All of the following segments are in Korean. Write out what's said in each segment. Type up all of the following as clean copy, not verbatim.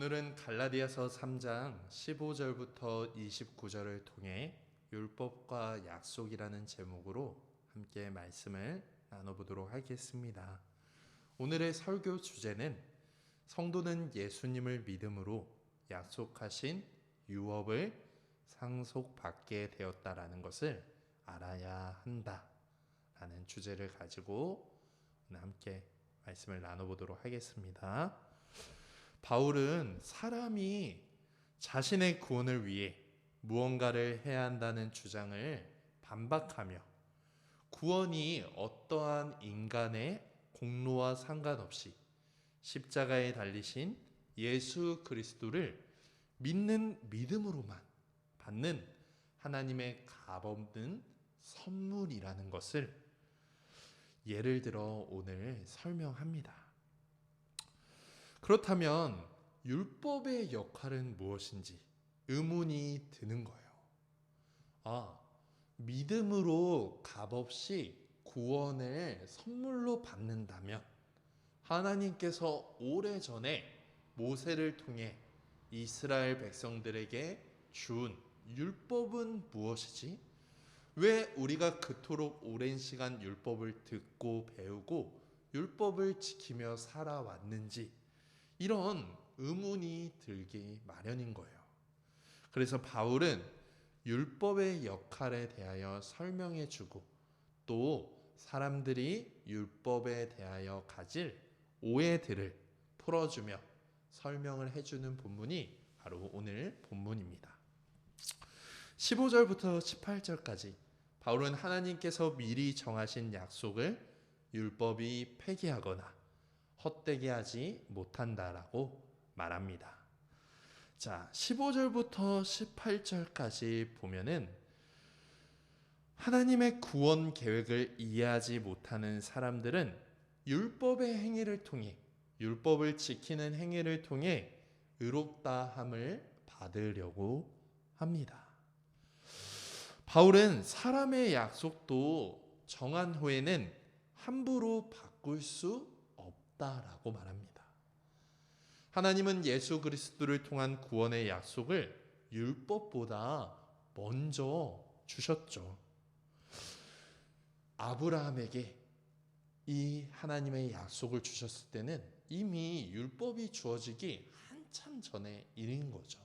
오늘은 갈라디아서 3장 15절부터 29절을 통해 율법과 약속이라는 제목으로 함께 말씀을 나눠보도록 하겠습니다. 오늘의 설교 주제는 성도는 예수님을 믿음으로 약속하신 유업을 상속받게 되었다라는 것을 알아야 한다라는 주제를 가지고 오늘 함께 말씀을 나눠보도록 하겠습니다. 바울은 사람이 자신의 구원을 위해 무언가를 해야 한다는 주장을 반박하며 구원이 어떠한 인간의 공로와 상관없이 십자가에 달리신 예수 그리스도를 믿는 믿음으로만 받는 하나님의 값없는 선물이라는 것을 예를 들어 오늘 설명합니다. 그렇다면 율법의 역할은 무엇인지 의문이 드는 거예요. 믿음으로 값없이 구원을 선물로 받는다면 하나님께서 오래전에 모세를 통해 이스라엘 백성들에게 준 율법은 무엇이지? 왜 우리가 그토록 오랜 시간 율법을 듣고 배우고 율법을 지키며 살아왔는지 이런 의문이 들기 마련인 거예요. 그래서 바울은 율법의 역할에 대하여 설명해주고 또 사람들이 율법에 대하여 가질 오해들을 풀어주며 설명을 해주는 본문이 바로 오늘 본문입니다. 15절부터 18절까지 바울은 하나님께서 미리 정하신 약속을 율법이 폐기하거나 헛되게 하지 못한다라고 말합니다. 자, 15절부터 18절까지 보면은 하나님의 구원 계획을 이해하지 못하는 사람들은 율법의 행위를 통해 율법을 지키는 행위를 통해 의롭다함을 받으려고 합니다. 바울은 사람의 약속도 정한 후에는 함부로 바꿀 수 없다라고 말합니다. 하나님은 예수 그리스도를 통한 구원의 약속을 율법보다 먼저 주셨죠. 아브라함에게 이 하나님의 약속을 주셨을 때는 이미 율법이 주어지기 한참 전의 일인 거죠.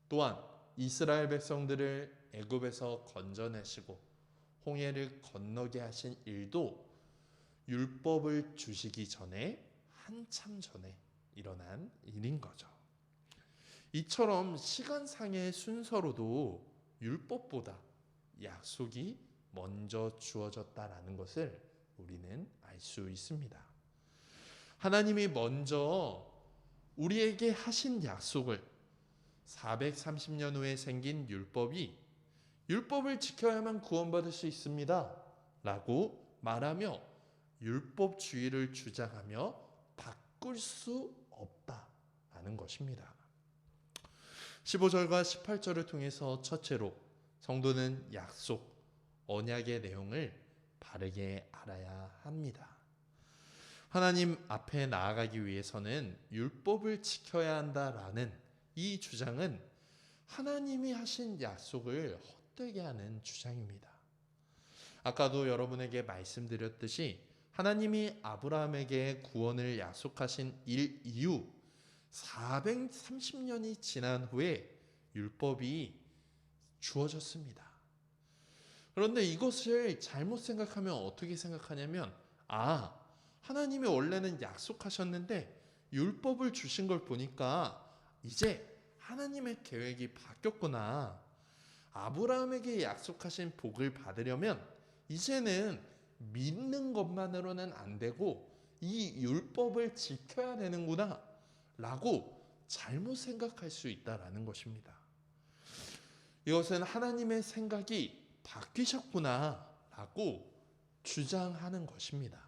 또한 이스라엘 백성들을 애굽에서 건져내시고 홍해를 건너게 하신 일도 율법을 주시기 전에 한참 전에 일어난 일인 거죠. 이처럼 시간상의 순서로도 율법보다 약속이 먼저 주어졌다라는 것을 우리는 알 수 있습니다. 하나님이 먼저 우리에게 하신 약속을 430년 후에 생긴 율법을 지켜야만 구원받을 수 있습니다 라고 말하며 율법주의를 주장하며 바꿀 수 없다라는 것입니다. 15절과 18절을 통해서 첫째로 성도는 약속, 언약의 내용을 바르게 알아야 합니다. 하나님 앞에 나아가기 위해서는 율법을 지켜야 한다라는 이 주장은 하나님이 하신 약속을 헛되게 하는 주장입니다. 아까도 여러분에게 말씀드렸듯이 하나님이 아브라함에게 구원을 약속하신 일 이후 430년이 지난 후에 율법이 주어졌습니다. 그런데 이것을 잘못 생각하면 어떻게 생각하냐면 하나님이 원래는 약속하셨는데 율법을 주신 걸 보니까 이제 하나님의 계획이 바뀌었구나. 아브라함에게 약속하신 복을 받으려면 이제는 믿는 것만으로는 안 되고 이 율법을 지켜야 되는구나 라고 잘못 생각할 수 있다라는 것입니다. 이것은 하나님의 생각이 바뀌셨구나 라고 주장하는 것입니다.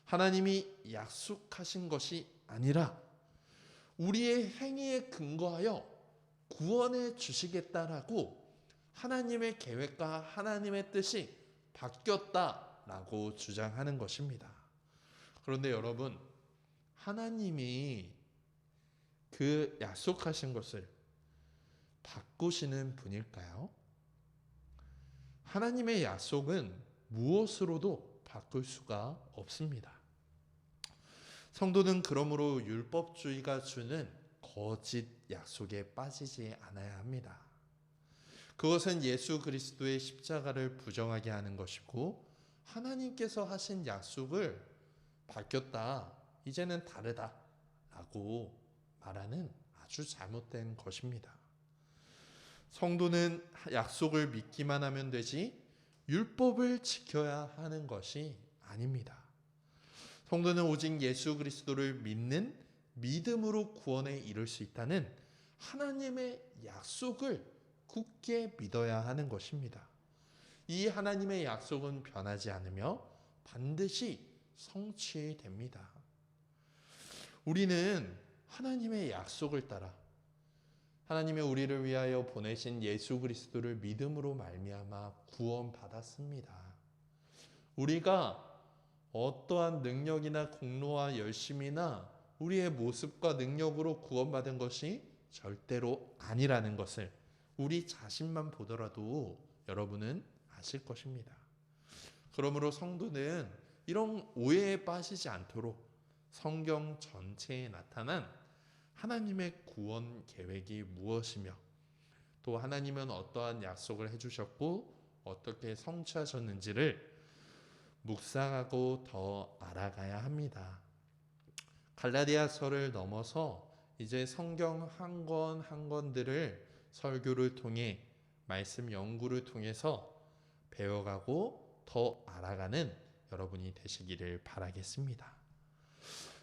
하나님이 약속하신 것이 아니라 우리의 행위에 근거하여 구원해 주시겠다라고 하나님의 계획과 하나님의 뜻이 바뀌었다라고 주장하는 것입니다. 그런데 여러분, 하나님이 그 약속하신 것을 바꾸시는 분일까요? 하나님의 약속은 무엇으로도 바꿀 수가 없습니다. 성도는 그러므로 율법주의가 주는 거짓 약속에 빠지지 않아야 합니다. 그것은 예수 그리스도의 십자가를 부정하게 하는 것이고 하나님께서 하신 약속을 바뀌었다, 이제는 다르다 라고 말하는 아주 잘못된 것입니다. 성도는 약속을 믿기만 하면 되지 율법을 지켜야 하는 것이 아닙니다. 성도는 오직 예수 그리스도를 믿는 믿음으로 구원에 이를 수 있다는 하나님의 약속을 굳게 믿어야 하는 것입니다. 이 하나님의 약속은 변하지 않으며 반드시 성취됩니다. 우리는 하나님의 약속을 따라 하나님이 우리를 위하여 보내신 예수 그리스도를 믿음으로 말미암아 구원받았습니다. 우리가 어떠한 능력이나 공로와 열심이나 우리의 모습과 능력으로 구원받은 것이 절대로 아니라는 것을 우리 자신만 보더라도 여러분은 아실 것입니다. 그러므로 성도는 이런 오해에 빠지지 않도록 성경 전체에 나타난 하나님의 구원 계획이 무엇이며 또 하나님은 어떠한 약속을 해주셨고 어떻게 성취하셨는지를 묵상하고 더 알아가야 합니다. 갈라디아서를 넘어서 이제 성경 한 권 한 권들을 설교를 통해 말씀 연구를 통해서 배워가고 더 알아가는 여러분이 되시기를 바라겠습니다.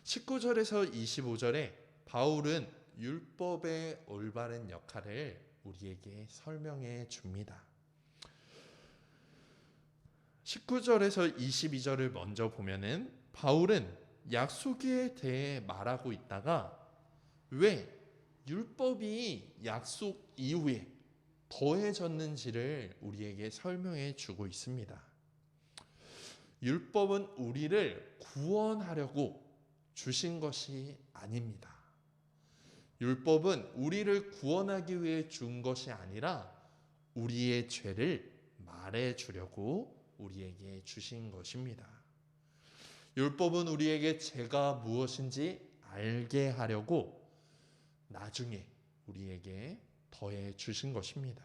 19절에서 25절에 바울은 율법의 올바른 역할을 우리에게 설명해 줍니다. 19절에서 22절을 먼저 보면은 바울은 약속에 대해 말하고 있다가 왜 율법이 약속 이후에 더해졌는지를 우리에게 설명해 주고 있습니다. 율법은 우리를 구원하려고 주신 것이 아닙니다. 율법은 우리를 구원하기 위해 준 것이 아니라 우리의 죄를 말해 주려고 우리에게 주신 것입니다. 율법은 우리에게 죄가 무엇인지 알게 하려고 나중에 우리에게 더해 주신 것입니다.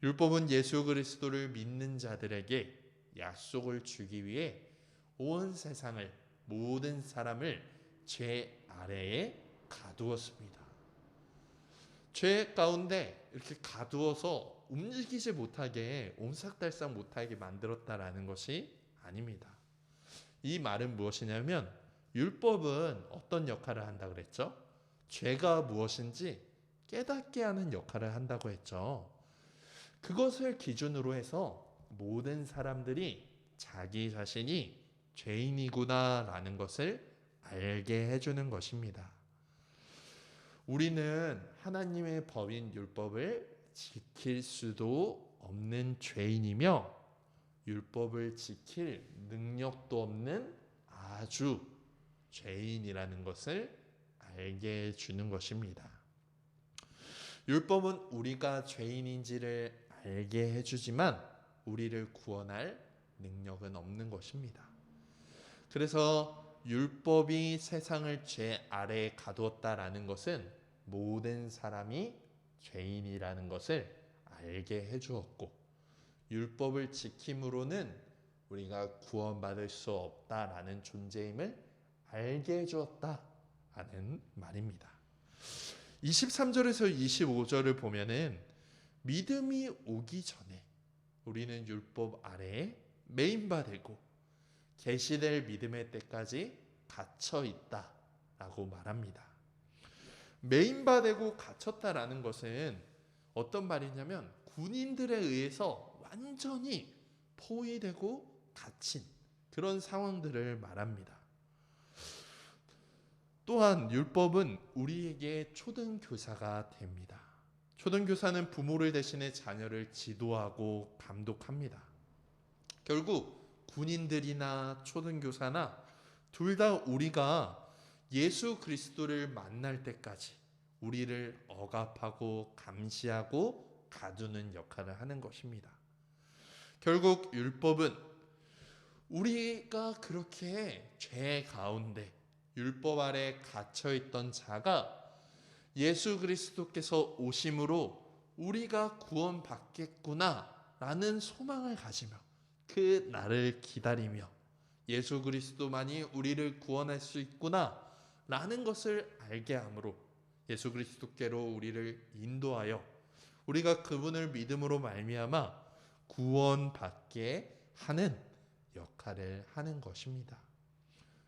율법은 예수 그리스도를 믿는 자들에게 약속을 주기 위해 온 세상을, 모든 사람을 죄 아래에 가두었습니다. 죄 가운데 이렇게 가두어서 움직이지 못하게, 옴삭달싹 못하게 만들었다라는 것이 아닙니다. 이 말은 무엇이냐면 율법은 어떤 역할을 한다 그랬죠? 죄가 무엇인지 깨닫게 하는 역할을 한다고 했죠. 그것을 기준으로 해서 모든 사람들이 자기 자신이 죄인이구나라는 것을 알게 해주는 것입니다. 우리는 하나님의 법인 율법을 지킬 수도 없는 죄인이며 율법을 지킬 능력도 없는 아주 죄인이라는 것을 알게 해주는 것입니다. 율법은 우리가 죄인인지를 알게 해주지만 우리를 구원할 능력은 없는 것입니다. 그래서 율법이 세상을 죄 아래에 가두었다라는 것은 모든 사람이 죄인이라는 것을 알게 해주었고 율법을 지킴으로는 우리가 구원받을 수 없다라는 존재임을 알게 해주었다라는 말입니다. 23절에서 25절을 보면은 믿음이 오기 전에 우리는 율법 아래에 매인바되고 계시될 믿음의 때까지 갇혀 있다라고 말합니다. 매인바되고 갇혔다라는 것은 어떤 말이냐면 군인들에 의해서 완전히 포위되고 갇힌 그런 상황들을 말합니다. 또한 율법은 우리에게 초등교사가 됩니다. 초등교사는 부모를 대신해 자녀를 지도하고 감독합니다. 결국 군인들이나 초등교사나 둘 다 우리가 예수 그리스도를 만날 때까지 우리를 억압하고 감시하고 가두는 역할을 하는 것입니다. 결국 율법은 우리가 그렇게 죄 가운데 율법 아래 갇혀있던 자가 예수 그리스도께서 오심으로 우리가 구원받겠구나 라는 소망을 가지며 그 날을 기다리며 예수 그리스도만이 우리를 구원할 수 있구나 라는 것을 알게 함으로 예수 그리스도께로 우리를 인도하여 우리가 그분을 믿음으로 말미암아 구원받게 하는 역할을 하는 것입니다.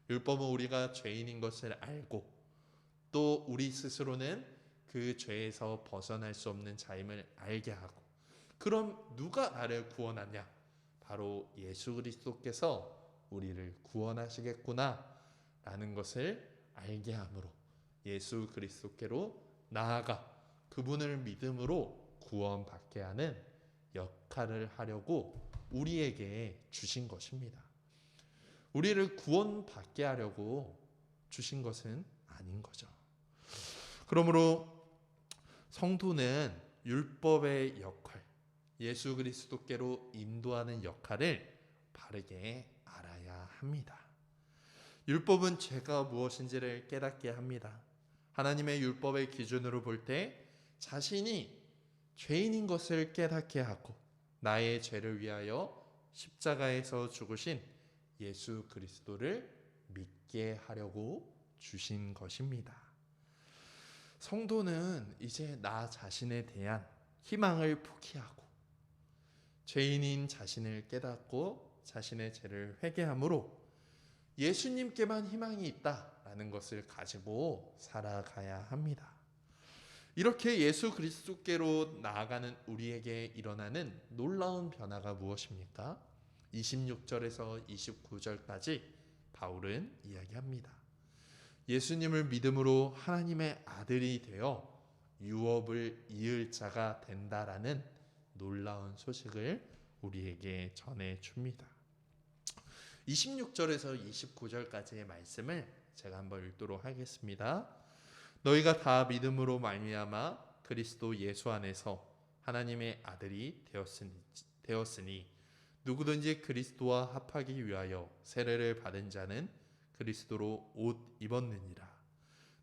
율법은 우리가 죄인인 것을 알고 또 우리 스스로는 그 죄에서 벗어날 수 없는 자임을 알게 하고, 그럼 누가 나를 구원하냐? 바로 예수 그리스도께서 우리를 구원하시겠구나 라는 것을 알게 함으로 예수 그리스도께로 나아가 그분을 믿음으로 구원받게 하는 역할을 하려고 우리에게 주신 것입니다. 우리를 구원받게 하려고 주신 것은 아닌 거죠. 그러므로 성도는 율법의 역할, 예수 그리스도께로 인도하는 역할을 바르게 알아야 합니다. 율법은 죄가 무엇인지를 깨닫게 합니다. 하나님의 율법의 기준으로 볼 때 자신이 죄인인 것을 깨닫게 하고 나의 죄를 위하여 십자가에서 죽으신 예수 그리스도를 믿게 하려고 주신 것입니다. 성도는 이제 나 자신에 대한 희망을 포기하고 죄인인 자신을 깨닫고 자신의 죄를 회개함으로 예수님께만 희망이 있다라는 것을 가지고 살아가야 합니다. 이렇게 예수 그리스도께로 나아가는 우리에게 일어나는 놀라운 변화가 무엇입니까? 26절에서 29절까지 바울은 이야기합니다. 예수님을 믿음으로 하나님의 아들이 되어 유업을 이을 자가 된다라는 놀라운 소식을 우리에게 전해줍니다. 26절에서 29절까지의 말씀을 제가 한번 읽도록 하겠습니다. 너희가 다 믿음으로 말미암아 그리스도 예수 안에서 하나님의 아들이 되었으니 누구든지 그리스도와 합하기 위하여 세례를 받은 자는 그리스도로 옷 입었느니라.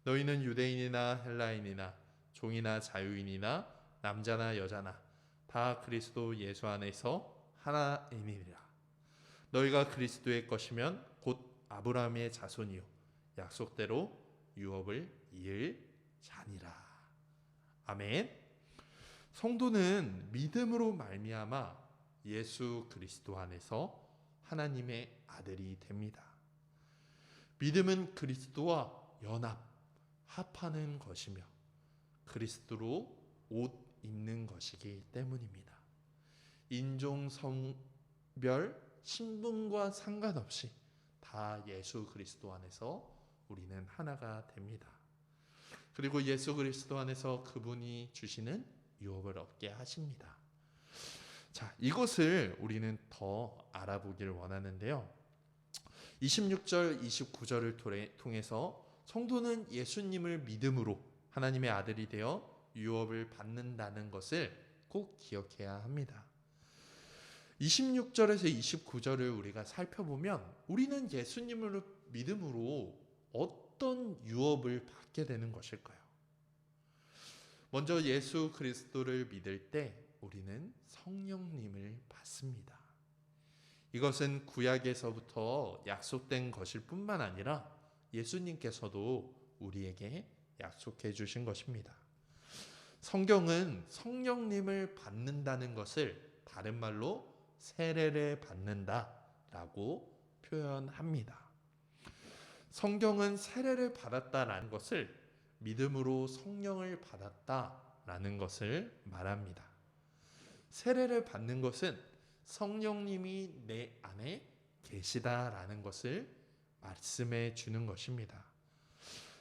너희는 유대인이나 헬라인이나 종이나 자유인이나 남자나 여자나 다 그리스도 예수 안에서 하나이니라. 너희가 그리스도의 것이면 곧 아브라함의 자손이요 약속대로 유업을 이을 자니라. 아멘. 성도는 믿음으로 말미암아 예수 그리스도 안에서 하나님의 아들이 됩니다. 믿음은 그리스도와 연합, 합하는 것이며 그리스도로 옷 입는 것이기 때문입니다. 인종, 성별, 신분과 상관없이 다 예수 그리스도 안에서 우리는 하나가 됩니다. 그리고 예수 그리스도 안에서 그분이 주시는 유업을 얻게 하십니다. 자, 이것을 우리는 더 알아보기를 원하는데요. 26절, 29절을 통해서 성도는 예수님을 믿음으로 하나님의 아들이 되어 유업을 받는다는 것을 꼭 기억해야 합니다. 26절에서 29절을 우리가 살펴보면 우리는 예수님을 믿음으로 어떤 유업을 받게 되는 것일까요? 먼저 예수 그리스도를 믿을 때 우리는 성령님을 받습니다. 이것은 구약에서부터 약속된 것일 뿐만 아니라 예수님께서도 우리에게 약속해 주신 것입니다. 성경은 성령님을 받는다는 것을 다른 말로 세례를 받는다라고 표현합니다. 성경은 세례를 받았다라는 것을 믿음으로 성령을 받았다라는 것을 말합니다. 세례를 받는 것은 성령님이 내 안에 계시다라는 것을 말씀해 주는 것입니다.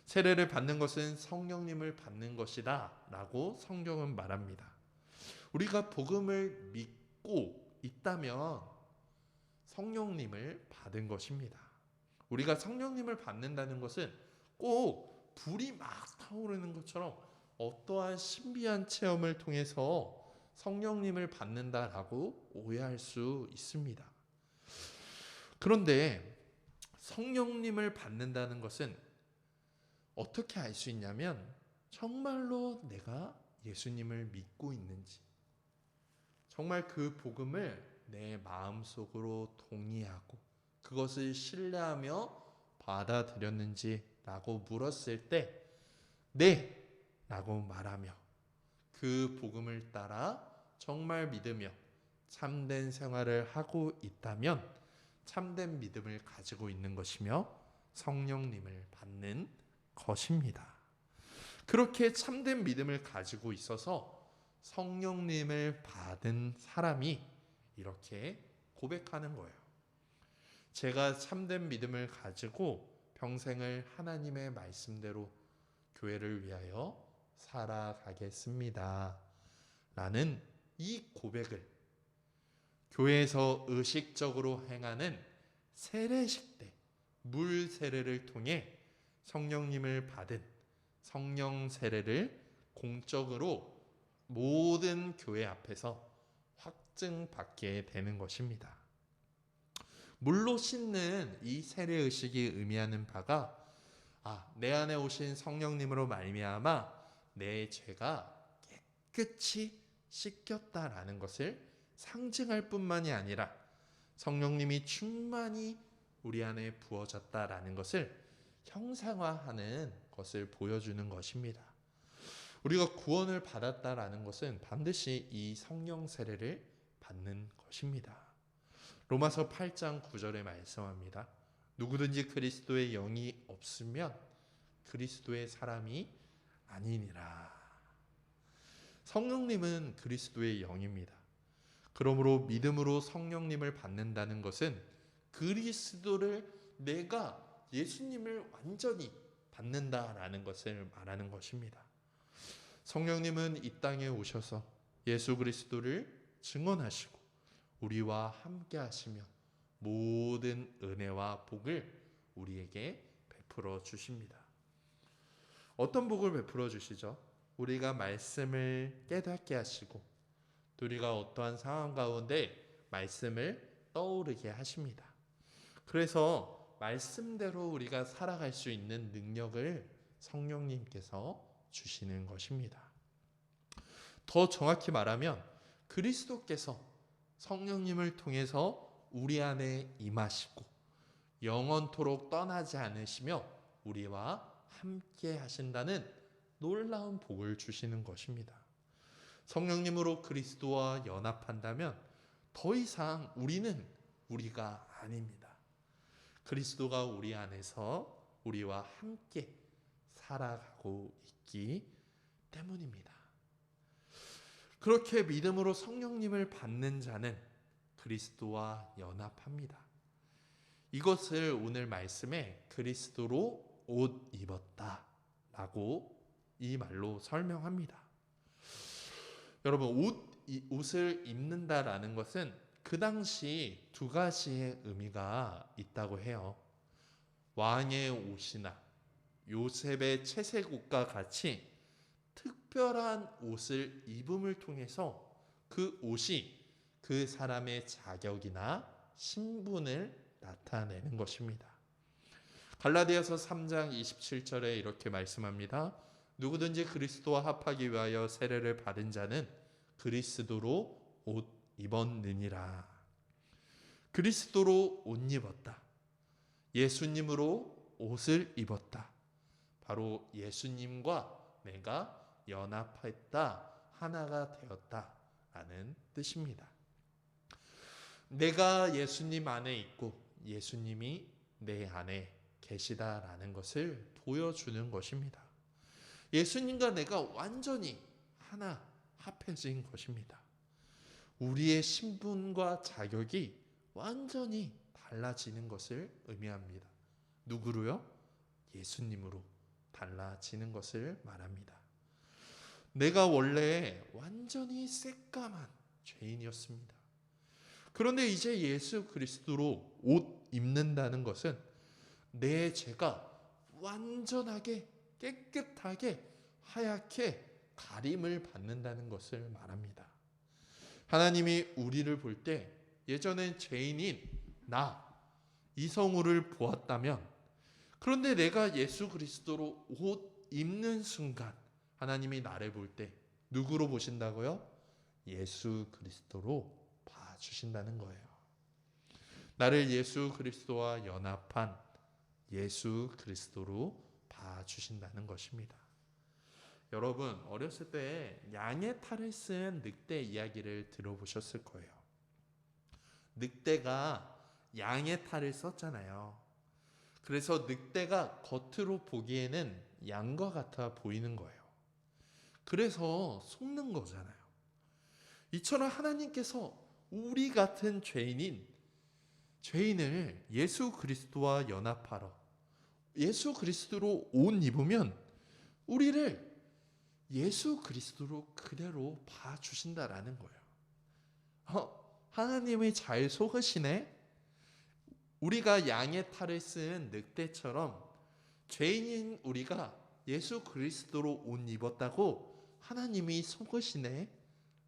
세례를 받는 것은 성령님을 받는 것이다 라고 성경은 말합니다. 우리가 복음을 믿고 있다면 성령님을 받은 것입니다. 우리가 성령님을 받는다는 것은 꼭 불이 막 타오르는 것처럼 어떠한 신비한 체험을 통해서 성령님을 받는다라고 오해할 수 있습니다. 그런데 성령님을 받는다는 것은 어떻게 알 수 있냐면 정말로 내가 예수님을 믿고 있는지, 정말 그 복음을 내 마음속으로 동의하고 그것을 신뢰하며 받아들였는지라고 물었을 때 네! 라고 말하며 그 복음을 따라 정말 믿으며 참된 생활을 하고 있다면 참된 믿음을 가지고 있는 것이며 성령님을 받는 것입니다. 그렇게 참된 믿음을 가지고 있어서 성령님을 받은 사람이 이렇게 고백하는 거예요. 제가 참된 믿음을 가지고 평생을 하나님의 말씀대로 교회를 위하여 살아가겠습니다. 라는 이 고백을 교회에서 의식적으로 행하는 세례식 때 물 세례를 통해 성령님을 받은 성령 세례를 공적으로 모든 교회 앞에서 확증받게 되는 것입니다. 물로 씻는 이 세례 의식이 의미하는 바가 내 안에 오신 성령님으로 말미암아 내 죄가 깨끗이 씻겼다라는 것을 상징할 뿐만이 아니라 성령님이 충만히 우리 안에 부어졌다라는 것을 형상화하는 것을 보여주는 것입니다. 우리가 구원을 받았다라는 것은 반드시 이 성령 세례를 받는 것입니다. 로마서 8장 9절에 말씀합니다. 누구든지 그리스도의 영이 없으면 그리스도의 사람이 아니니라. 성령님은 그리스도의 영입니다. 그러므로 믿음으로 성령님을 받는다는 것은 그리스도를 내가 예수님을 완전히 받는다라는 것을 말하는 것입니다. 성령님은 이 땅에 오셔서 예수 그리스도를 증언하시고 우리와 함께 하시며 모든 은혜와 복을 우리에게 베풀어 주십니다. 어떤 복을 베풀어 주시죠? 우리가 말씀을 깨닫게 하시고 또 우리가 어떠한 상황 가운데 말씀을 떠오르게 하십니다. 그래서 말씀대로 우리가 살아갈 수 있는 능력을 성령님께서 주시는 것입니다. 더 정확히 말하면 그리스도께서 성령님을 통해서 우리 안에 임하시고 영원토록 떠나지 않으시며 우리와 함께 하신다는 놀라운 복을 주시는 것입니다. 성령님으로 그리스도와 연합한다면 더 이상 우리는 우리가 아닙니다. 그리스도가 우리 안에서 우리와 함께 살아가고 있기 때문입니다. 그렇게 믿음으로 성령님을 받는 자는 그리스도와 연합합니다. 이것을 오늘 말씀에 그리스도로 옷 입었다 라고 이 말로 설명합니다. 여러분, 옷을 입는다라는 것은 그 당시 두 가지의 의미가 있다고 해요. 왕의 옷이나 요셉의 채색 옷과 같이 특별한 옷을 입음을 통해서 그 옷이 그 사람의 자격이나 신분을 나타내는 것입니다. 갈라디아서 3장 27절에 이렇게 말씀합니다. 누구든지 그리스도와 합하기 위하여 세례를 받은 자는 그리스도로 옷 입었느니라. 그리스도로 옷 입었다. 예수님으로 옷을 입었다. 바로 예수님과 내가 연합했다, 하나가 되었다 라는 뜻입니다. 내가 예수님 안에 있고 예수님이 내 안에 계시다라는 것을 보여주는 것입니다. 예수님과 내가 완전히 하나 합해진 것입니다. 우리의 신분과 자격이 완전히 달라지는 것을 의미합니다. 누구로요? 예수님으로 달라지는 것을 말합니다. 내가 원래 완전히 새까만 죄인이었습니다. 그런데 이제 예수 그리스도로 옷 입는다는 것은 내 죄가 완전하게 깨끗하게 하얗게 가림을 받는다는 것을 말합니다. 하나님이 우리를 볼 때 예전엔 죄인인 나 이성우를 보았다면, 그런데 내가 예수 그리스도로 옷 입는 순간 하나님이 나를 볼 때 누구로 보신다고요? 예수 그리스도로 봐주신다는 거예요. 나를 예수 그리스도와 연합한 예수 그리스도로 봐주신다는 것입니다. 여러분, 어렸을 때 양의 탈을 쓴 늑대 이야기를 들어보셨을 거예요. 늑대가 양의 탈을 썼잖아요. 그래서 늑대가 겉으로 보기에는 양과 같아 보이는 거예요. 그래서 속는 거잖아요. 이처럼 하나님께서 우리 같은 죄인을 예수 그리스도와 연합하러 예수 그리스도로 옷 입으면 우리를 예수 그리스도로 그대로 봐주신다라는 거예요. 하나님이 잘 속으시네? 우리가 양의 탈을 쓴 늑대처럼 죄인인 우리가 예수 그리스도로 옷 입었다고 하나님이 속으시네?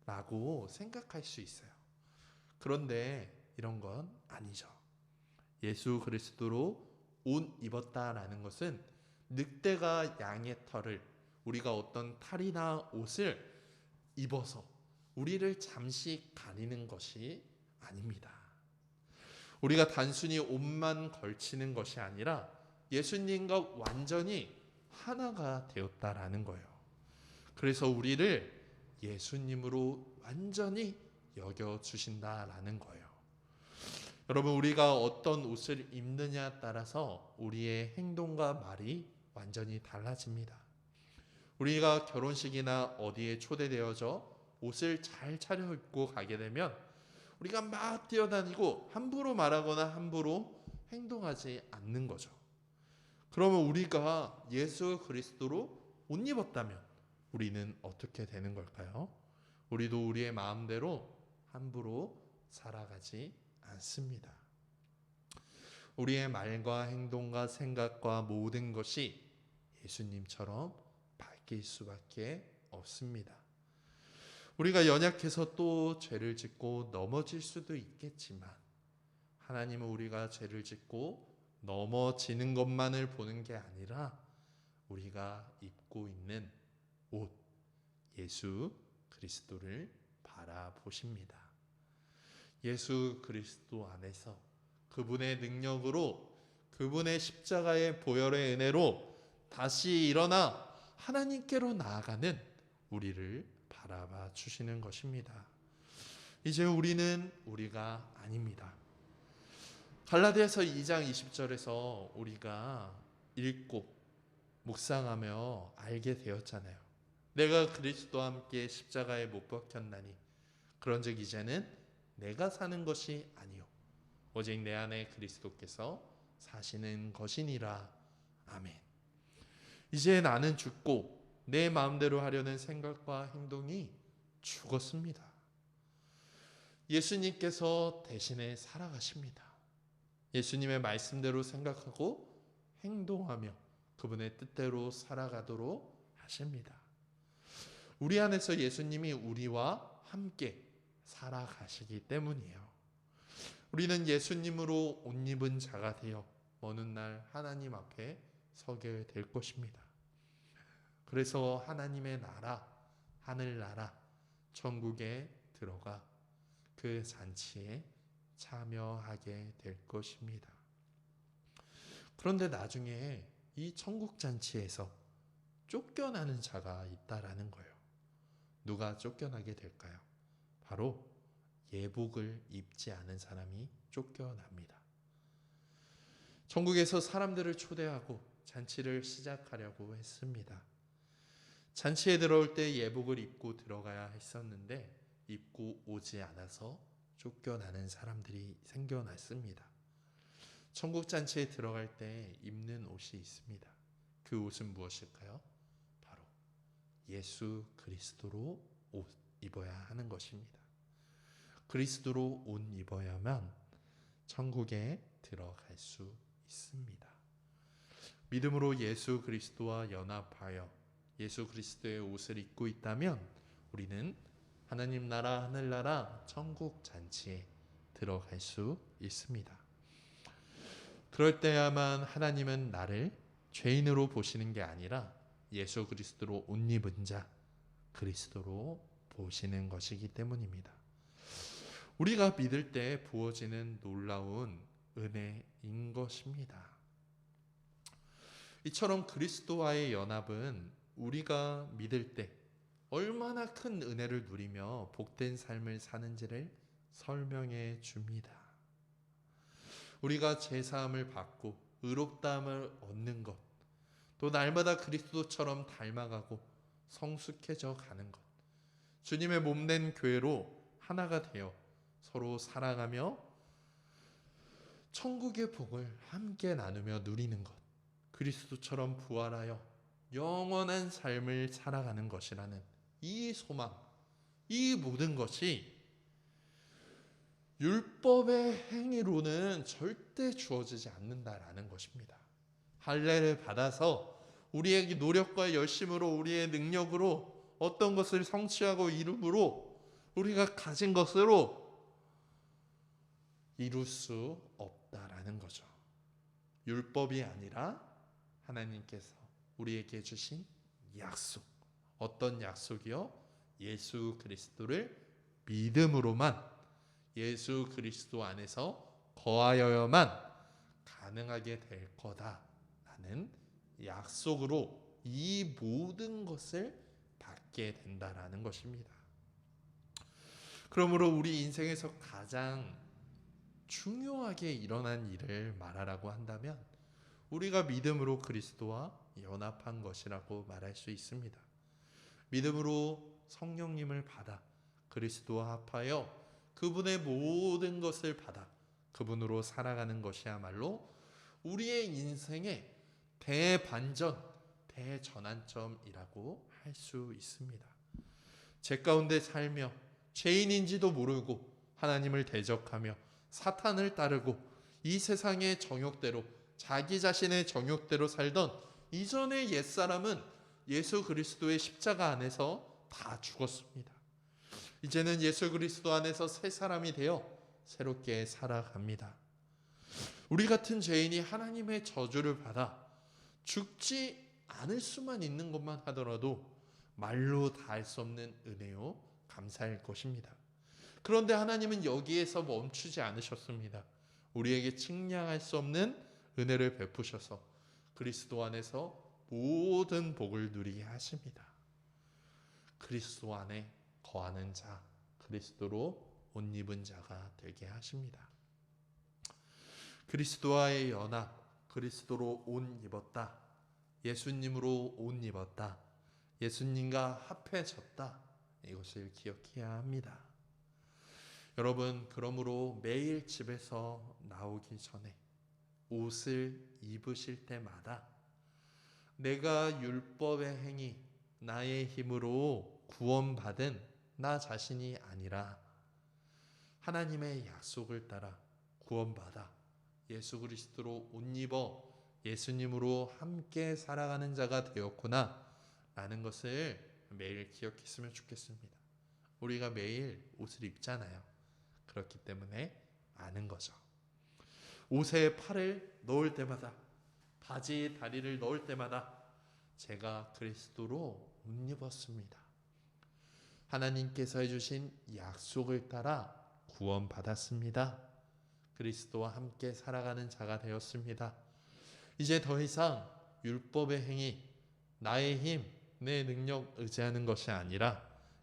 라고 생각할 수 있어요. 그런데 이런 건 아니죠. 예수 그리스도로 옷 입었다라는 것은 늑대가 양의 털을, 우리가 어떤 탈이나 옷을 입어서 우리를 잠시 가리는 것이 아닙니다. 우리가 단순히 옷만 걸치는 것이 아니라 예수님과 완전히 하나가 되었다라는 거예요. 그래서 우리를 예수님으로 완전히 여겨주신다라는 거예요. 여러분, 우리가 어떤 옷을 입느냐에 따라서 우리의 행동과 말이 완전히 달라집니다. 우리가 결혼식이나 어디에 초대되어져 옷을 잘 차려입고 가게 되면 우리가 막 뛰어다니고 함부로 말하거나 함부로 행동하지 않는 거죠. 그러면 우리가 예수 그리스도로 옷 입었다면 우리는 어떻게 되는 걸까요? 우리도 우리의 마음대로 함부로 살아가지 않습니다. 우리의 말과 행동과 생각과 모든 것이 예수님처럼 바뀔 수밖에 없습니다. 우리가 연약해서 또 죄를 짓고 넘어질 수도 있겠지만 하나님은 우리가 죄를 짓고 넘어지는 것만을 보는 게 아니라 우리가 입고 있는 옷, 예수 그리스도를 바라보십니다. 예수 그리스도 안에서 그분의 능력으로, 그분의 십자가의 보혈의 은혜로 다시 일어나 하나님께로 나아가는 우리를 바라봐 주시는 것입니다. 이제 우리는 우리가 아닙니다. 갈라디아서 2장 20절에서 우리가 읽고 묵상하며 알게 되었잖아요. 내가 그리스도와 함께 십자가에 못 박혔나니 그런즉 이제는 내가 사는 것이 아니요 오직 내 안에 그리스도께서 사시는 것이니라. 아멘. 이제 나는 죽고 내 마음대로 하려는 생각과 행동이 죽었습니다. 예수님께서 대신에 살아가십니다. 예수님의 말씀대로 생각하고 행동하며 그분의 뜻대로 살아가도록 하십니다. 우리 안에서 예수님이 우리와 함께 살아가시기 때문이에요. 우리는 예수님으로 옷 입은 자가 되어 어느 날 하나님 앞에 서게 될 것입니다. 그래서 하나님의 나라, 하늘나라, 천국에 들어가 그 잔치에 참여하게 될 것입니다. 그런데 나중에 이 천국 잔치에서 쫓겨나는 자가 있다라는 거예요. 누가 쫓겨나게 될까요? 바로 예복을 입지 않은 사람이 쫓겨납니다. 천국에서 사람들을 초대하고 잔치를 시작하려고 했습니다. 잔치에 들어올 때 예복을 입고 들어가야 했었는데 입고 오지 않아서 쫓겨나는 사람들이 생겨났습니다. 천국 잔치에 들어갈 때 입는 옷이 있습니다. 그 옷은 무엇일까요? 바로 예수 그리스도로 옷 입어야 하는 것입니다. 그리스도로 옷 입어야만 천국에 들어갈 수 있습니다. 믿음으로 예수 그리스도와 연합하여 예수 그리스도의 옷을 입고 있다면 우리는 하나님 나라 하늘나라 천국 잔치에 들어갈 수 있습니다. 그럴 때야만 하나님은 나를 죄인으로 보시는 게 아니라 예수 그리스도로 옷 입은 자 그리스도로 보시는 것이기 때문입니다. 우리가 믿을 때 부어지는 놀라운 은혜인 것입니다. 이처럼 그리스도와의 연합은 우리가 믿을 때 얼마나 큰 은혜를 누리며 복된 삶을 사는지를 설명해 줍니다. 우리가 제사함을 받고 의롭다함을 얻는 것, 또 날마다 그리스도처럼 닮아가고 성숙해져 가는 것, 주님의 몸된 교회로 하나가 되어 서로 사랑하며 천국의 복을 함께 나누며 누리는 것, 그리스도처럼 부활하여 영원한 삶을 살아가는 것이라는 이 소망, 이 모든 것이 율법의 행위로는 절대 주어지지 않는다라는 것입니다. 할례를 받아서 우리의 노력과 열심으로 우리의 능력으로 어떤 것을 성취하고 이룸으로 우리가 가진 것으로 이룰 수 없다라는 거죠. 율법이 아니라 하나님께서 우리에게 주신 약속. 어떤 약속이요? 예수 그리스도를 믿음으로만 예수 그리스도 안에서 거하여야만 가능하게 될 거다라는 약속으로 이 모든 것을 받게 된다라는 것입니다. 그러므로 우리 인생에서 가장 중요하게 일어난 일을 말하라고 한다면 우리가 믿음으로 그리스도와 연합한 것이라고 말할 수 있습니다. 믿음으로 성령님을 받아 그리스도와 합하여 그분의 모든 것을 받아 그분으로 살아가는 것이야말로 우리의 인생의 대반전, 대전환점이라고 할 수 있습니다. 죄 가운데 살며 죄인인지도 모르고 하나님을 대적하며 사탄을 따르고 이 세상의 정욕대로 자기 자신의 정욕대로 살던 이전의 옛사람은 예수 그리스도의 십자가 안에서 다 죽었습니다. 이제는 예수 그리스도 안에서 새 사람이 되어 새롭게 살아갑니다. 우리 같은 죄인이 하나님의 저주를 받아 죽지 않을 수만 있는 것만 하더라도 말로 다할 수 없는 은혜요 감사할 것입니다. 그런데 하나님은 여기에서 멈추지 않으셨습니다. 우리에게 측량할 수 없는 은혜를 베푸셔서 그리스도 안에서 모든 복을 누리게 하십니다. 그리스도 안에 거하는 자, 그리스도로 옷 입은 자가 되게 하십니다. 그리스도와의 연합, 그리스도로 옷 입었다. 예수님으로 옷 입었다. 예수님과 합해졌다. 이것을 기억해야 합니다. 여러분, 그러므로 매일 집에서 나오기 전에 옷을 입으실 때마다 내가 율법의 행위, 나의 힘으로 구원받은 나 자신이 아니라 하나님의 약속을 따라 구원받아 예수 그리스도로 옷 입어 예수님으로 함께 살아가는 자가 되었구나 라는 것을 매일 기억했으면 좋겠습니다. 우리가 매일 옷을 입잖아요. 그렇기 때문에 아는 거죠. 옷에 팔을 넣을 때마다 바지에 다리를 넣을 때마다 제가 그리스도로 옷 입었습니다. 하나님께서 해주신 약속을 따라 구원받았습니다. 그리스도와 함께 살아가는 자가 되었습니다. 이제 더 이상 율법의 행위, 나의 힘, 내 능력 의지하는 것이 아니라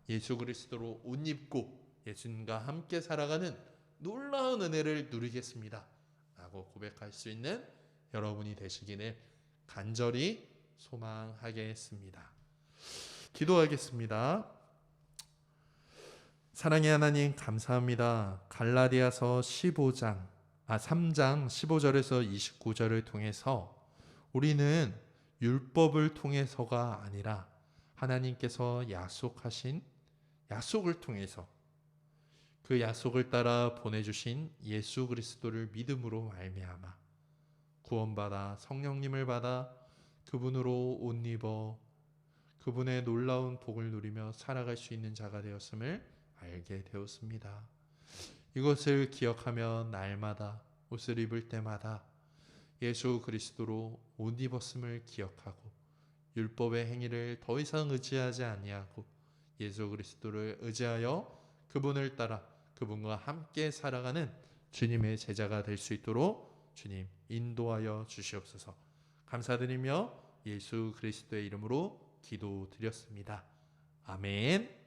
예수 그리스도로 옷 입고 예수님과 함께 살아가는 놀라운 은혜를 누리겠습니다. 라고 고백할 수 있는 여러분이 되시기를 간절히 소망하겠습니다. 기도하겠습니다. 사랑의 하나님 감사합니다. 갈라디아서 3장 15절에서 29절을 통해서 우리는 율법을 통해서가 아니라 하나님께서 약속하신 약속을 통해서 그 약속을 따라 보내주신 예수 그리스도를 믿음으로 말미암아 구원받아 성령님을 받아 그분으로 옷 입어 그분의 놀라운 복을 누리며 살아갈 수 있는 자가 되었음을 알게 되었습니다. 이것을 기억하며 날마다 옷을 입을 때마다 예수 그리스도로 옷 입었음을 기억하고 율법의 행위를 더 이상 의지하지 아니하고 예수 그리스도를 의지하여 그분을 따라 그분과 함께 살아가는 주님의 제자가 될 수 있도록 주님 인도하여 주시옵소서. 감사드리며 예수 그리스도의 이름으로 기도드렸습니다. 아멘.